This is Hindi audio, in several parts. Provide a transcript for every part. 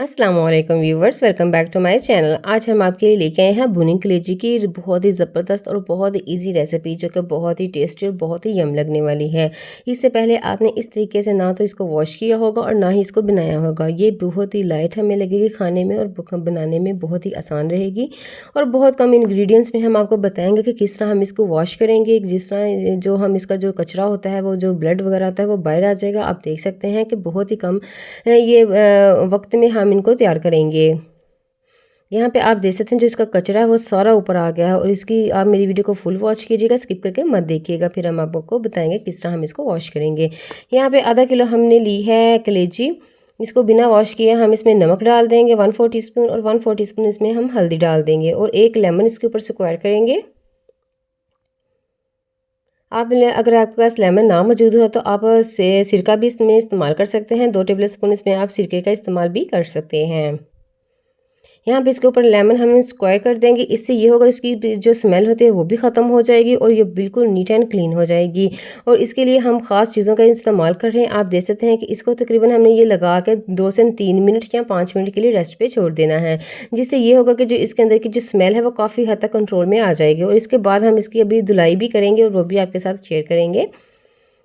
अस्सलाम वालेकुम viewers, welcome back to my channel. आज हम आपके लिए लेके आए हैं भुनी कलेजी की बहुत ही ज़बरदस्त और बहुत ही इजी रेसिपी, जो कि बहुत ही टेस्टी और बहुत ही यम लगने वाली है। इससे पहले आपने इस तरीके से ना तो इसको वॉश किया होगा और ना ही इसको बनाया होगा। ये बहुत ही लाइट हमें लगेगी खाने में और बनाने में बहुत ही आसान रहेगी। और बहुत कम इंग्रेडिएंट्स में हम आपको बताएंगे कि किस तरह हम इसको वॉश करेंगे। जिस तरह जो हम इसका जो कचरा होता है, वो जो ब्लड वगैरह होता है, वो बाहर आ जाएगा। आप देख सकते हैं कि बहुत ही कम ये वक्त में हम इनको तैयार करेंगे। यहाँ पे आप देख सकते हैं जो इसका कचरा है वो सारा ऊपर आ गया है। और इसकी आप मेरी वीडियो को फुल वॉच कीजिएगा, स्किप करके मत देखिएगा। फिर हम आपको बताएंगे किस तरह हम इसको वॉश करेंगे। यहाँ पे आधा किलो हमने ली है कलेजी। इसको बिना वॉश किए हम इसमें नमक डाल देंगे 1/4 टीस्पून, और 1/4 टीस्पून इसमें हम हल्दी डाल देंगे, और एक लेमन इसके ऊपर स्क्वायर करेंगे। आप अगर आपके पास लेमन ना मौजूद हो तो आप सिरका भी इसमें इस्तेमाल कर सकते हैं। 2 टेबल स्पून इसमें आप सिरके का इस्तेमाल भी कर सकते हैं। यहाँ पे इसके ऊपर लेमन हम स्क्वायर कर देंगे। इससे ये होगा, इसकी जो स्मेल होती है वो भी ख़त्म हो जाएगी और ये बिल्कुल नीट एंड क्लीन हो जाएगी। और इसके लिए हम ख़ास चीज़ों का इस्तेमाल कर रहे हैं। आप देख सकते हैं कि इसको तकरीबन हमने ये लगा के 2 से 3 मिनट या 5 मिनट के लिए रेस्ट पे छोड़ देना है। जिससे ये होगा कि जो इसके अंदर की जो स्मेल है वो काफ़ी हद तक कंट्रोल में आ जाएगी। और इसके बाद हम इसकी अभी धुलाई भी करेंगे और वो भी आपके साथ शेयर करेंगे।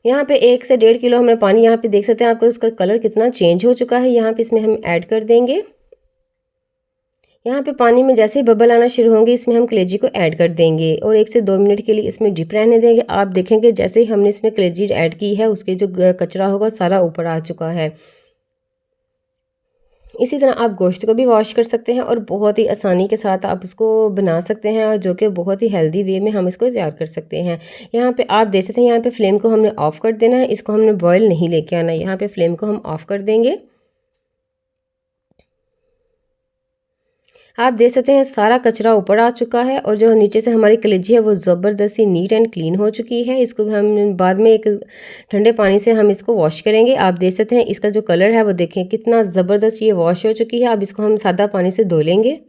यहाँ पे 1 से 1.5 किलो हमने पानी, यहाँ पे देख सकते हैं आपको उसका कलर कितना चेंज हो चुका है। यहाँ पे इसमें हम ऐड कर देंगे। यहाँ पे पानी में जैसे ही बबल आना शुरू होंगे, इसमें हम कलेजी को ऐड कर देंगे और 1 से 2 मिनट के लिए इसमें डिप रहने देंगे। आप देखेंगे जैसे ही हमने इसमें कलेजी ऐड की है, उसके जो कचरा होगा सारा ऊपर आ चुका है। इसी तरह आप गोश्त को भी वॉश कर सकते हैं और बहुत ही आसानी के साथ आप उसको बना सकते हैं, और जो कि बहुत ही हेल्दी वे में हम इसको तैयार कर सकते हैं। यहाँ पे आप देख सकते हैं, यहाँ पे फ्लेम को हमने ऑफ़ कर देना है। इसको हमने बॉयल नहीं लेके आना। यहाँ पे फ्लेम को हम ऑफ़ कर देंगे। आप देख सकते हैं सारा कचरा ऊपर आ चुका है, और जो नीचे से हमारी कलेजी है वो ज़बरदस्ती नीट एंड क्लीन हो चुकी है। इसको भी हम बाद में एक ठंडे पानी से हम इसको वॉश करेंगे। आप देख सकते हैं इसका जो कलर है वो देखें कितना ज़बरदस्त ये वॉश हो चुकी है। अब इसको हम सादा पानी से धो लेंगे।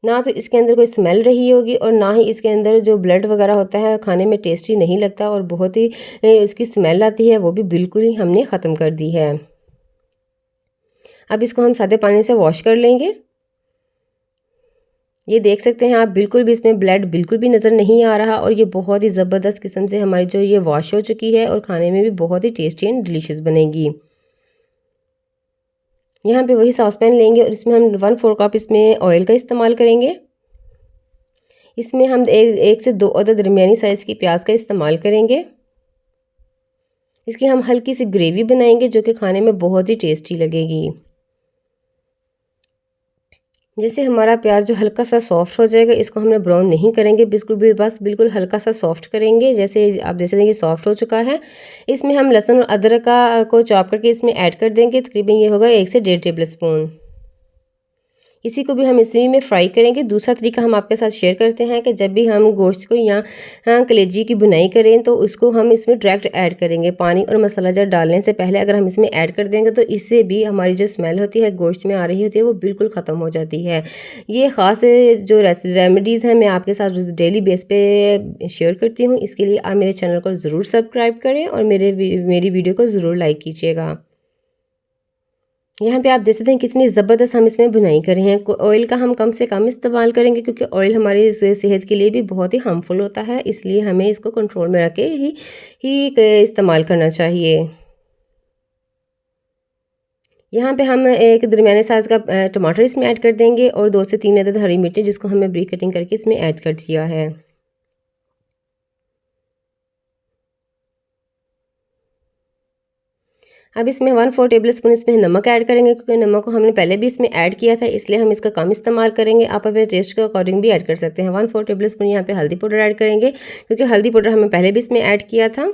ना तो इसके अंदर कोई स्मेल रही होगी और ना ही इसके अंदर जो ब्लड वगैरह होता है खाने में टेस्टी नहीं लगता, और बहुत ही उसकी स्मेल आती है, वो भी बिल्कुल ही हमने ख़त्म कर दी है। अब इसको हम सादे पानी से वॉश कर लेंगे। ये देख सकते हैं आप, बिल्कुल भी इसमें ब्लड बिल्कुल भी नज़र नहीं आ रहा, और ये बहुत ही ज़बरदस्त किस्म से हमारी जो ये वॉश हो चुकी है और खाने में भी बहुत ही टेस्टी एंड डिलीशियस बनेगी। यहाँ पे वही सॉस पैन लेंगे और इसमें हम 1/4 कप इसमें ऑयल का इस्तेमाल करेंगे। इसमें हम एक से 2 अदद दरमियानी साइज़ की प्याज का इस्तेमाल करेंगे। इसकी हम हल्की सी ग्रेवी बनाएंगे जो कि खाने में बहुत ही टेस्टी लगेगी। जैसे हमारा प्याज जो हल्का सा सॉफ्ट हो जाएगा, इसको हमने ब्राउन नहीं करेंगे बिल्कुल भी, बस बिल्कुल हल्का सा सॉफ्ट करेंगे। जैसे आप देख सकते हैं ये सॉफ्ट हो चुका है। इसमें हम लहसुन और अदरक का को चॉप करके इसमें ऐड कर देंगे। तकरीबन ये होगा 1 से 1.5 टेबल स्पून। इसी को भी हम इसी में फ्राई करेंगे। दूसरा तरीका हम आपके साथ शेयर करते हैं कि जब भी हम गोश्त को या कलेजी की बुनाई करें तो उसको हम इसमें डायरेक्ट ऐड करेंगे। पानी और मसाला जब डालने से पहले अगर हम इसमें ऐड कर देंगे तो इससे भी हमारी जो स्मेल होती है गोश्त में आ रही होती है वो बिल्कुल ख़त्म हो जाती है। ये ख़ास जो रेमेडीज़ हैं मैं आपके साथ डेली बेस पे शेयर करती हूँ। इसके लिए आप मेरे चैनल को ज़रूर सब्सक्राइब करें और मेरी वीडियो को ज़रूर लाइक कीजिएगा। यहाँ पे आप देख सकते हैं कितनी ज़बरदस्त हम इसमें बुनाई कर रहे हैं। ऑयल का हम कम से कम इस्तेमाल करेंगे क्योंकि ऑयल हमारी सेहत के लिए भी बहुत ही हार्मफुल होता है, इसलिए हमें इसको कंट्रोल में रख के ही इस्तेमाल करना चाहिए। यहाँ पे हम एक दरमियाने साइज़ का टमाटर इसमें ऐड कर देंगे और 2 से 3 अदद हरी मिर्ची जिसको हमने ब्रीक कटिंग करके इसमें ऐड कर दिया है। अब इसमें 1/4 टेबल स्पून इसमें नमक ऐड करेंगे क्योंकि नमक को हमने पहले भी इसमें ऐड किया था, इसलिए हम इसका कम इस्तेमाल करेंगे। आप अपने टेस्ट के अकॉर्डिंग भी ऐड कर सकते हैं। 1/4 टेबल स्पून यहाँ पे हल्दी पाउडर ऐड करेंगे क्योंकि हल्दी पाउडर हमने पहले भी इसमें ऐड किया था।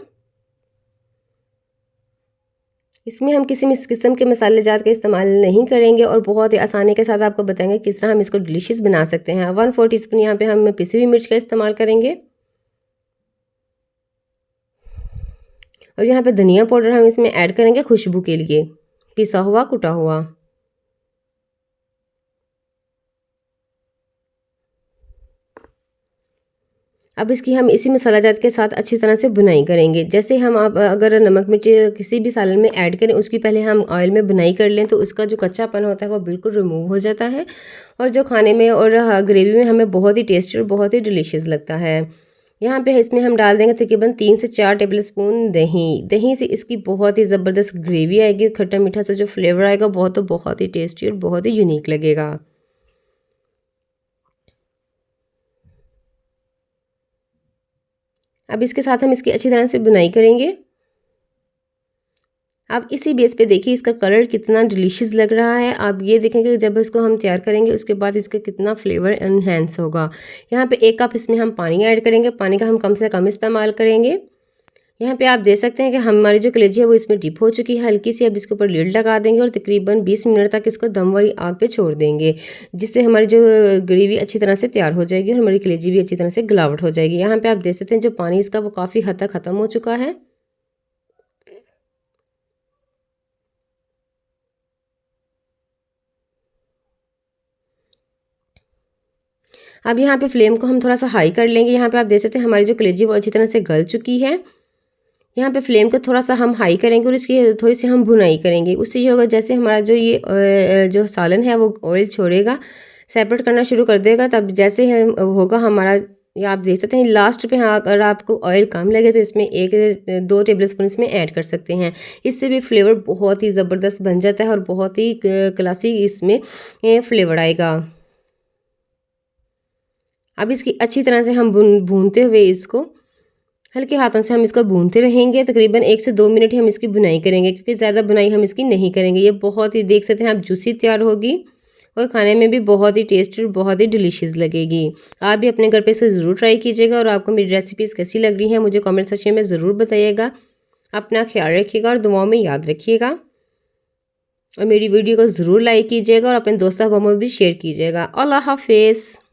इसमें हम किसी भी किस्म के मसाले जात का इस्तेमाल नहीं करेंगे और बहुत ही आसानी के साथ आपको बताएंगे किस तरह हम इसको डिलीशियस बना सकते हैं। 1/4 टीस्पून यहाँ पे हम पिसी हुई मिर्च का इस्तेमाल करेंगे, और यहाँ पे धनिया पाउडर हम इसमें ऐड करेंगे खुशबू के लिए, पिसा हुआ कुटा हुआ। अब इसकी हम इसी मसाला जात के साथ अच्छी तरह से भुनाई करेंगे। जैसे हम आप अगर नमक मिर्च किसी भी सालन में ऐड करें, उसकी पहले हम ऑयल में भुनाई कर लें तो उसका जो कच्चापन होता है वो बिल्कुल रिमूव हो जाता है और जो खाने में और ग्रेवी में हमें बहुत ही टेस्टी और बहुत ही डिलीशियस लगता है। यहाँ पे इसमें हम डाल देंगे तकरीबन 3 से 4 टेबलस्पून दही। दही से इसकी बहुत ही ज़बरदस्त ग्रेवी आएगी, खट्टा मीठा सा जो फ्लेवर आएगा बहुत, तो बहुत ही टेस्टी और बहुत ही यूनिक लगेगा। अब इसके साथ हम इसकी अच्छी तरह से बुनाई करेंगे। आप इसी बेस पे देखिए इसका कलर कितना डिलीशियस लग रहा है। आप ये देखेंगे जब इसको हम तैयार करेंगे उसके बाद इसका कितना फ्लेवर एनहेंस होगा। यहाँ पे 1 कप इसमें हम पानी ऐड करेंगे। पानी का हम कम से कम इस्तेमाल करेंगे। यहाँ पे आप देख सकते हैं कि हमारी जो कलेजी है वो इसमें डिप हो चुकी है हल्की सी। अब इसके ऊपर लिड लगा देंगे और तकरीबन 20 मिनट तक इसको दम वाली आग पे छोड़ देंगे, जिससे हमारी जो ग्रेवी अच्छी तरह से तैयार हो जाएगी और हमारी कलेजी भी अच्छी तरह से गलावट हो जाएगी। यहाँ पे आप देख सकते हैं जो पानी इसका वो काफ़ी हद तक ख़त्म हो चुका है। अब यहाँ पे फ्लेम को हम थोड़ा सा हाई कर लेंगे। यहाँ पे आप देख सकते हैं हमारी जो कलेजी वो अच्छी तरह से गल चुकी है। यहाँ पे फ्लेम को थोड़ा सा हम हाई करेंगे और इसकी थोड़ी सी हम भुनाई करेंगे। उससे ये होगा जैसे हमारा जो ये जो सालन है वो ऑयल छोड़ेगा, सेपरेट करना शुरू कर देगा, तब जैसे होगा हमारा, ये आप देख सकते हैं लास्ट पे। हाँ, अगर आपको ऑयल कम लगे तो इसमें 1-2 टेबलस्पून इसमें ऐड कर सकते हैं। इससे भी फ्लेवर बहुत ही ज़बरदस्त बन जाता है और बहुत ही क्लासी इसमें फ्लेवर आएगा। अब इसकी अच्छी तरह से हम भूनते हुए इसको हल्के हाथों से हम इसको भूनते रहेंगे। तकरीबन 1 से 2 मिनट ही हम इसकी बुनाई करेंगे, क्योंकि ज़्यादा बुनाई हम इसकी नहीं करेंगे। ये बहुत ही देख सकते हैं आप जूसी तैयार होगी और खाने में भी बहुत ही टेस्टी और बहुत ही डिलीशियस लगेगी। आप भी अपने घर पे इसे ज़रूर ट्राई कीजिएगा और आपको मेरी रेसिपीज़ कैसी लग रही हैं मुझे कमेंट सेक्शन में ज़रूर बताइएगा। अपना ख्याल रखिएगा और दुआओं में याद रखिएगा और मेरी वीडियो को ज़रूर लाइक कीजिएगा और अपने दोस्तों अहबाब में भी शेयर कीजिएगा। अल्लाह हाफिज़।